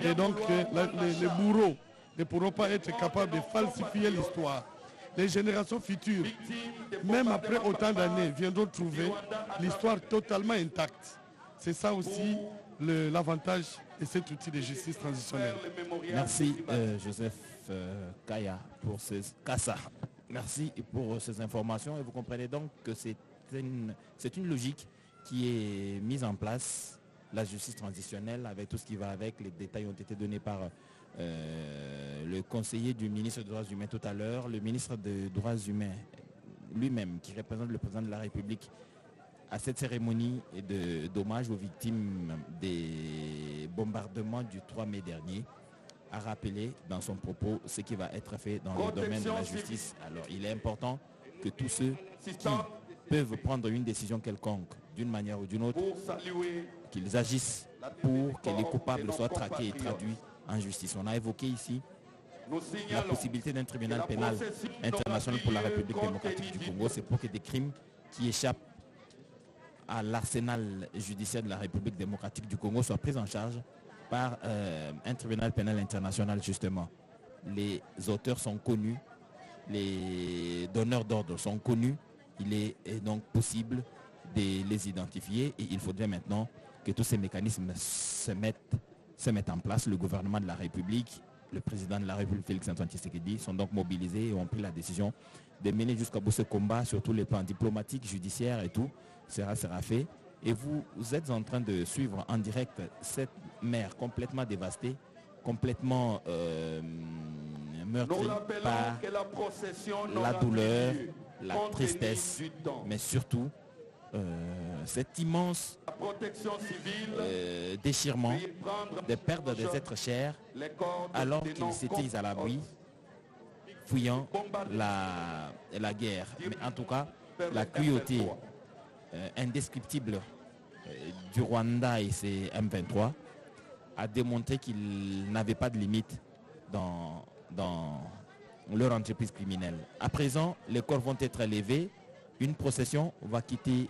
F: Et donc les bourreaux ne pourront pas être capables de falsifier l'histoire. Les générations futures, même après autant d'années, viendront trouver l'histoire totalement intacte. C'est ça aussi l'avantage de cet outil de justice transitionnelle.
B: Merci Joseph Kaya pour Merci pour ces informations. Et vous comprenez donc que c'est une logique qui est mise en place, la justice transitionnelle, avec tout ce qui va avec. Les détails ont été donnés par le conseiller du ministre des Droits humains tout à l'heure, le ministre des Droits humains lui-même, qui représente le président de la République à cette cérémonie d'hommage aux victimes des bombardements du 3 mai dernier, a rappelé dans son propos ce qui va être fait dans le domaine de la justice. Alors il est important que tous ceux qui peuvent prendre une décision quelconque, d'une manière ou d'une autre, qu'ils agissent pour que les coupables soient traqués et traduits en justice. On a évoqué ici la possibilité d'un tribunal pénal international pour la République démocratique du Congo. C'est pour que des crimes qui échappent à l'arsenal judiciaire de la République démocratique du Congo soient pris en charge par un tribunal pénal international, justement. Les auteurs sont connus, les donneurs d'ordre sont connus. Il est donc possible de les identifier et il faudrait maintenant que tous ces mécanismes se mettent en place. Le gouvernement de la République, le président de la République, Félix-Antoine Tshisekedi, sont donc mobilisés et ont pris la décision de mener jusqu'à bout ce combat sur tous les plans diplomatiques, judiciaires et tout. Sera fait. Et vous êtes en train de suivre en direct cette mer complètement dévastée, complètement meurtrie par la douleur, la tristesse, mais surtout cet immense déchirement de perdre des êtres chers alors qu'ils s'étaient à l'abri, fuyant la guerre. Mais en tout cas, la cruauté indescriptible du Rwanda et ses M23 a démontré qu'ils n'avaient pas de limite dans leur entreprise criminelle. À présent, les corps vont être élevés. Une procession va quitter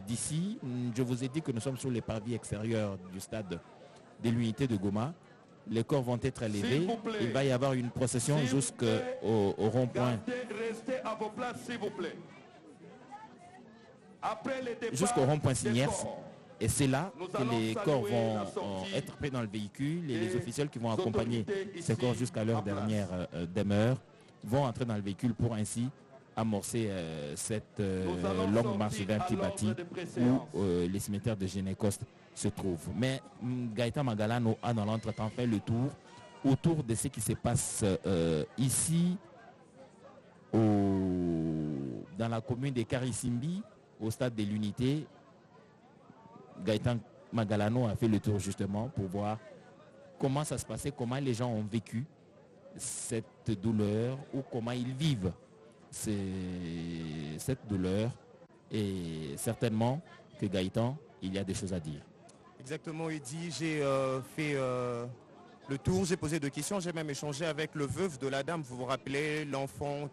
B: d'ici. Je vous ai dit que nous sommes sur les parvis extérieurs du stade de l'unité de Goma. Les corps vont être élevés. Il va y avoir une procession jusqu'au rond-point.
C: Restez à vos places, s'il vous plaît.
B: Jusqu'au rond-point Signiers. Et c'est là que les corps vont être pris dans le véhicule et les officiels qui vont accompagner ces corps jusqu'à leur dernière demeure vont entrer dans le véhicule pour ainsi amorcer cette longue marche vers Kibati où les cimetières de Génécoste se trouvent. Mais Gaëtan Magalano a dans l'entretemps fait le tour autour de ce qui se passe ici dans la commune de Karisimbi au stade de l'unité. Gaëtan Magalano a fait le tour justement pour voir comment ça se passait, comment les gens ont vécu cette douleur ou comment ils vivent cette douleur. Et certainement que Gaëtan, il y a des choses à dire.
G: Exactement, Eddy, j'ai fait le tour, j'ai posé 2 questions, j'ai même échangé avec le veuf de la dame. Vous vous rappelez, l'enfant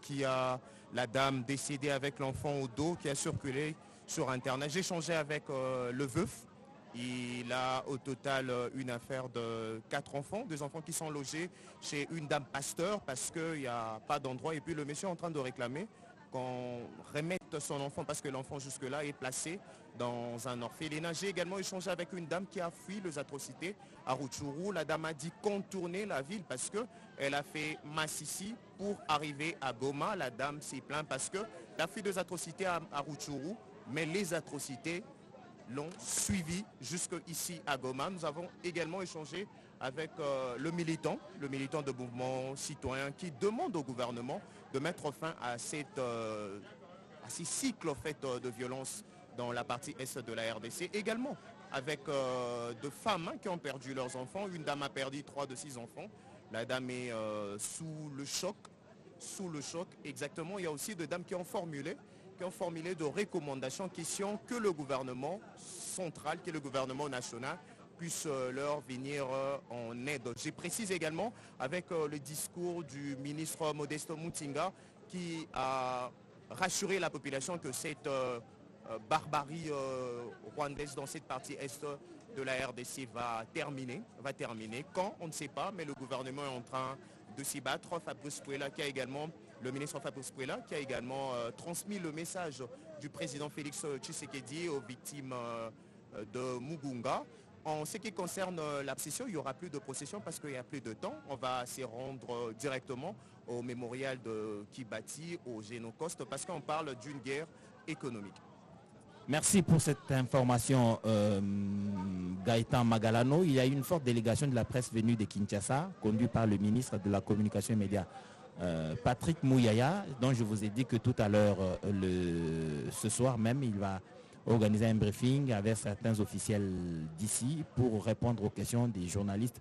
G: la dame décédée avec l'enfant au dos qui a circulé sur Internet. J'ai échangé avec le veuf. Il a au total une affaire de 4 enfants, 2 enfants qui sont logés chez une dame pasteur parce qu'il n'y a pas d'endroit. Et puis le monsieur est en train de réclamer qu'on remette son enfant parce que l'enfant jusque-là est placé dans un orphelinat. J'ai également échangé avec une dame qui a fui les atrocités à Rutshuru. La dame a dit contourner la ville parce qu'elle a fait Massissi pour arriver à Goma. La dame s'est plainte parce qu'elle a fui des atrocités à Rutshuru, mais les atrocités l'ont suivi jusqu'ici à Goma. Nous avons également échangé avec le militant de mouvement citoyen qui demande au gouvernement de mettre fin à ces cycles de violence dans la partie est de la RDC. Également avec de femmes qui ont perdu leurs enfants. Une dame a perdu 3 de 6 enfants. La dame est sous le choc exactement. Il y a aussi des dames qui ont formulé de recommandations, questions que le gouvernement central, que le gouvernement national puisse leur venir en aide. Je précise également avec le discours du ministre Modesto Mutinga qui a rassuré la population que cette barbarie rwandaise dans cette partie est de la RDC va terminer. Quand, on ne sait pas, mais le gouvernement est en train de s'y battre. Le ministre Fabrice Pouela qui a également transmis le message du président Félix Tshisekedi aux victimes de Mugunga. En ce qui concerne la procession, il n'y aura plus de procession parce qu'il n'y a plus de temps. On va s'y rendre directement au mémorial de Kibati, au Génocoste, parce qu'on parle d'une guerre économique.
B: Merci pour cette information, Gaëtan Magalano. Il y a une forte délégation de la presse venue de Kinshasa, conduite par le ministre de la Communication et Médias, Patrick Mouyaya, dont je vous ai dit que tout à l'heure, ce soir même, il va organiser un briefing avec certains officiels d'ici pour répondre aux questions des journalistes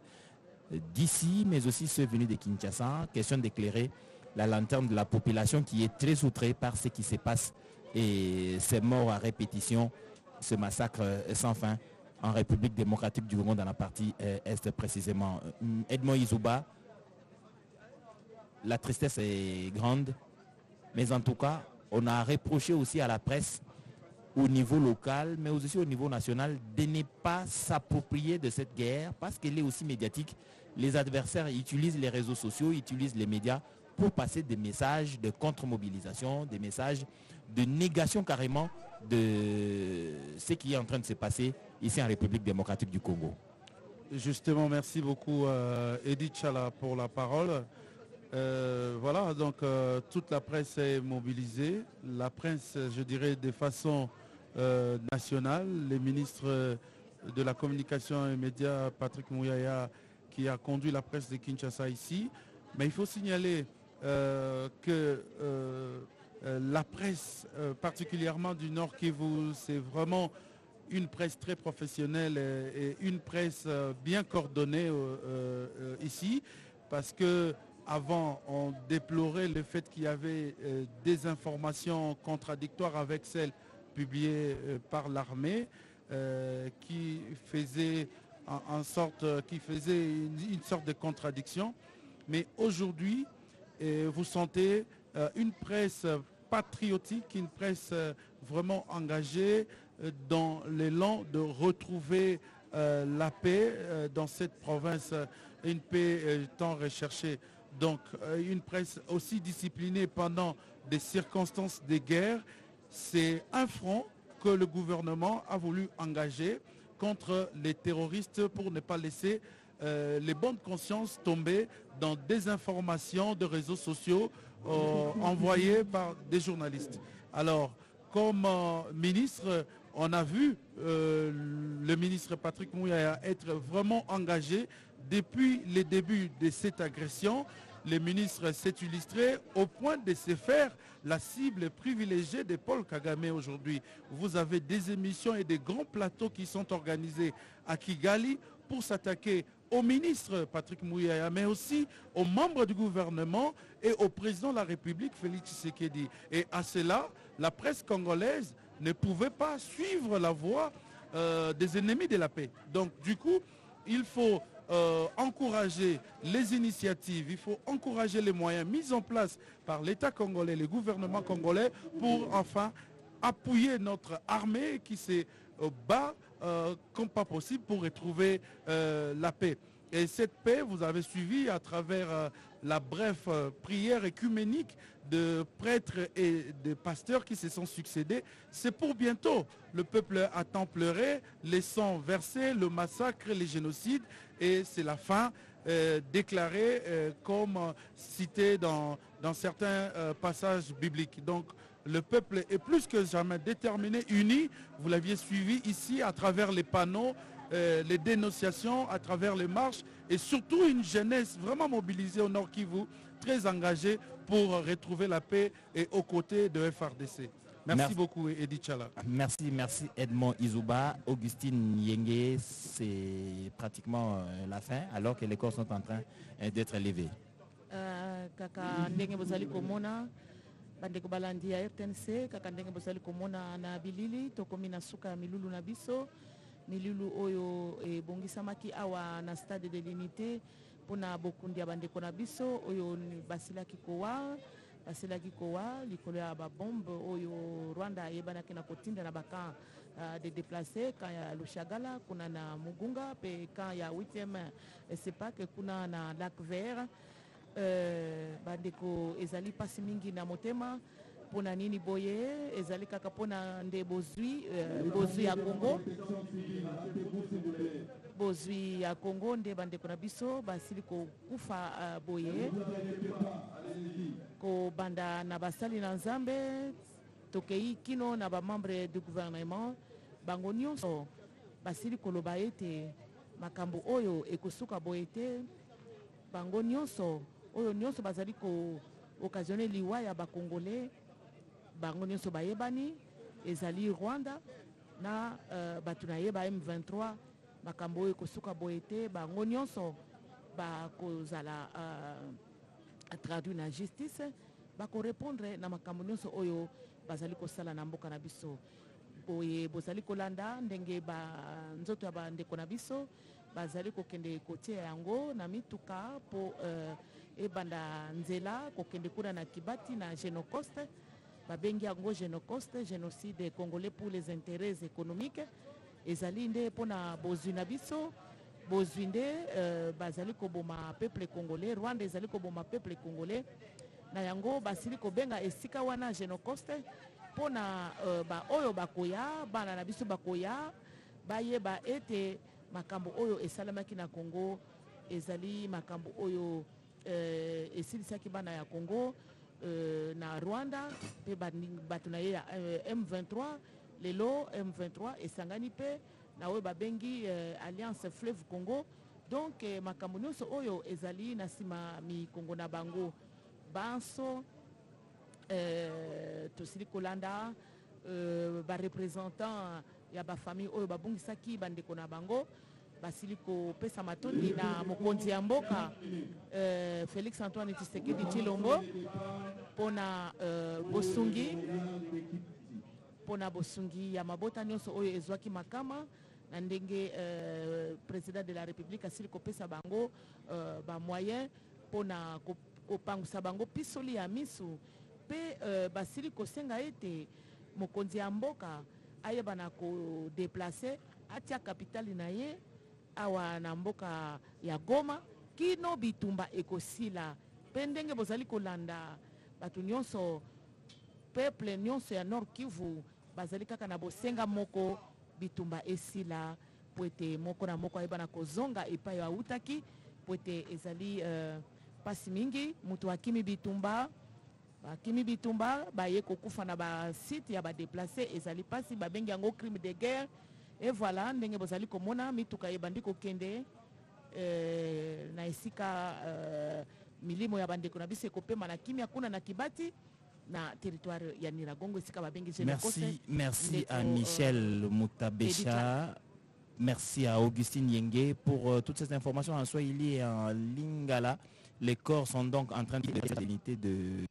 B: d'ici, mais aussi ceux venus de Kinshasa. Question d'éclairer la lanterne de la population qui est très outrée par ce qui se passe et ces morts à répétition, ce massacre sans fin en République démocratique du Congo dans la partie est précisément. Edmond Izuba, la tristesse est grande, mais en tout cas, on a reproché aussi à la presse au niveau local, mais aussi au niveau national, de ne pas s'approprier de cette guerre parce qu'elle est aussi médiatique. Les adversaires utilisent les réseaux sociaux, utilisent les médias pour passer des messages de contre-mobilisation, des messages de négation carrément de ce qui est en train de se passer ici en République démocratique du Congo.
A: Justement, merci beaucoup Eddy Tchala pour la parole. Voilà, donc toute la presse est mobilisée. La presse, je dirais, de façon nationale. Les ministres de la Communication et Médias, Patrick Mouyaya, qui a conduit la presse de Kinshasa ici. Mais il faut signaler que la presse, particulièrement du Nord Kivu, c'est vraiment une presse très professionnelle et une presse bien coordonnée ici, parce que avant, on déplorait le fait qu'il y avait des informations contradictoires avec celles publiées par l'armée.
F: qui faisait une sorte de contradiction. Mais aujourd'hui, vous sentez une presse patriotique, une presse vraiment engagée dans l'élan de retrouver la paix dans cette province, une paix tant recherchée. Donc une presse aussi disciplinée pendant des circonstances de guerre, c'est un front que le gouvernement a voulu engager contre les terroristes pour ne pas laisser les bonnes consciences tomber dans des informations de réseaux sociaux envoyées par des journalistes. Alors, comme ministre, on a vu le ministre Patrick Muyaya être vraiment engagé depuis les débuts de cette agression. Le ministre s'est illustré au point de se faire la cible privilégiée de Paul Kagame aujourd'hui. Vous avez des émissions et des grands plateaux qui sont organisés à Kigali pour s'attaquer au ministre Patrick Muyaya, mais aussi aux membres du gouvernement et au président de la République, Félix Tshisekedi. Et à cela, la presse congolaise ne pouvait pas suivre la voie des ennemis de la paix. Donc du coup, il faut encourager les initiatives, il faut encourager les moyens mis en place par l'État congolais, le gouvernement congolais, pour enfin appuyer notre armée qui se bat comme pas possible pour retrouver la paix. Et cette paix, vous avez suivi à travers la brève prière œcuménique de prêtres et de pasteurs qui se sont succédés. C'est pour bientôt. Le peuple a tant pleuré, les sangs versés, le massacre, les génocides, et c'est la fin déclarée comme cité dans certains passages bibliques. Donc le peuple est plus que jamais déterminé, uni. Vous l'aviez suivi ici à travers les panneaux, les dénonciations, à travers les marches, et surtout une jeunesse vraiment mobilisée au Nord Kivu, très engagée pour retrouver la paix et aux côtés de FRDC. Merci beaucoup, Edith Chala.
B: Merci Edmond Izuba. Augustine Yenge, c'est pratiquement la fin, alors que les corps sont en train d'être levés.
H: Kaka ndenge bozali komona bandeko balandi ya RTNC, kaka ndenge bozali komona na bilili tokomi na suka ya milulu na biso, milulu oyo ebongisamaki awa na stade de l'unité pona bokundi ya bandeko na biso oyo basilaki kowa likolo ya babombe oyo Rwanda yebanaki na kotinda na bakan de déplacés quand ya Lushagala kuna na Mugunga pe quand ya 8e sepak kuna na Lac Vert. Bandeko ezali pasi mingi na motema pona nini boye ezali kaka pona nde bozwi ya Congo, bozwi ya Congo nde bandeko na biso basili kokufa boye ko banda na basali na Nzambe tokei kino na bamembre du gouvernement bango nyonso basili koloba ete makambo oyo ekosuka boye te, bango nyonso oyo nyonso bazali ko occasionner liwa ya bakongolais bango nyonso bayebani ezali Rwanda na batu na yeba M23 makambo oyo kosuka boye te, bango nyonso bakozala traduit na justice bakorépondre na makambo nyonso oyo bazali kosala na mboka na biso. Boye bozali kolanda ndenge nzoto ya bandeko na biso bazali kokende kotia yango na mituka po ebanda nzela kokende kuna na Kibati na Génocoste, babengi yango Génocoste, génocide congolais pour les intérêts économiques. Ezali nde pona bozwi na biso, bozwi nde bazali koboma peuple congolais, Rwanda ezali koboma peuple congolais na yango basili kobenga esika wana Génocoste pona oyo bakoya bana na biso bakoya bayeba ete makambo oyo esalamaki na Congo ezali makambo oyo esilisaki bana ya Congo na Rwanda pe batu na ye ya M23 lelo M23 esangani pe na oyo babengi Alliance Fleuve Congo. Donc makambo nyonso oyo ezali na sima mi Congo na bango banso tosili kolanda barepresentant ya bafamille oyo babungisaki bandeko na bango basili kopesa matondi na mokonzi ya mboka Félix Antoine Tshisekedi Tshilombo pona bosungi mpona bosungi ya mabota nyonso oyo ezwaki makama na ndenge président de la république asili kopesa bango bamoyen mpona kopangwisa bango pisoli ya misu mpe basili kosenga ete mokonzi ya mboka ayeba na kodeplace atia kapitali na ye awa na mboka ya Goma kino bitumba ekosila mpe ndenge bozali kolanda bato nyonso peuple nyonso ya Nord Kivu bazali kaka na bosenga moko bitumba esila po ete moko na moko ayeba na kozonga epai autaki po ete ezali pasi mingi mutu akimi bitumba baye kokufa na basite ya badeplace ezali pasi babengi yango crime de guerre et voilà ndenge bozali komona mituka ebandi kokende na esika milimo ya bandeko na biso ekopema na kimia kuna na Kibati na territoire ya Niragongo esika babengi
B: merci à Michel Mutabecha. Merci à Augustine Yenge pour toutes ces informations en Swahili et en Lingala. Les corps sont donc en train de l'unité de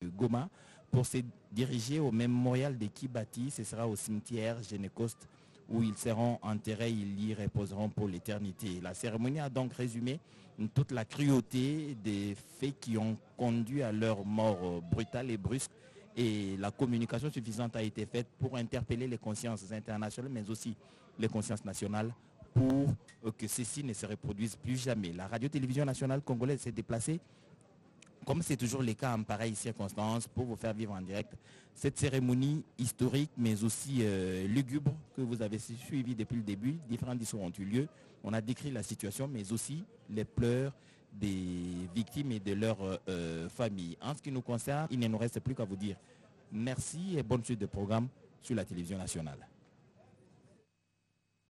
B: Goma pour se diriger au mémorial de Kibati. Ce sera au cimetière Génécoste où ils seront enterrés, ils y reposeront pour l'éternité. La cérémonie a donc résumé toute la cruauté des faits qui ont conduit à leur mort brutale et brusque, et la communication suffisante a été faite pour interpeller les consciences internationales mais aussi les consciences nationales pour que ceci ne se reproduise plus jamais. La radio-télévision nationale congolaise s'est déplacée, comme c'est toujours le cas en pareille circonstances, pour vous faire vivre en direct cette cérémonie historique mais aussi lugubre que vous avez suivi depuis le début. Différents discours ont eu lieu. On a décrit la situation mais aussi les pleurs des victimes et de leurs familles. En ce qui nous concerne, il ne nous reste plus qu'à vous dire merci et bonne suite de programme sur la télévision nationale.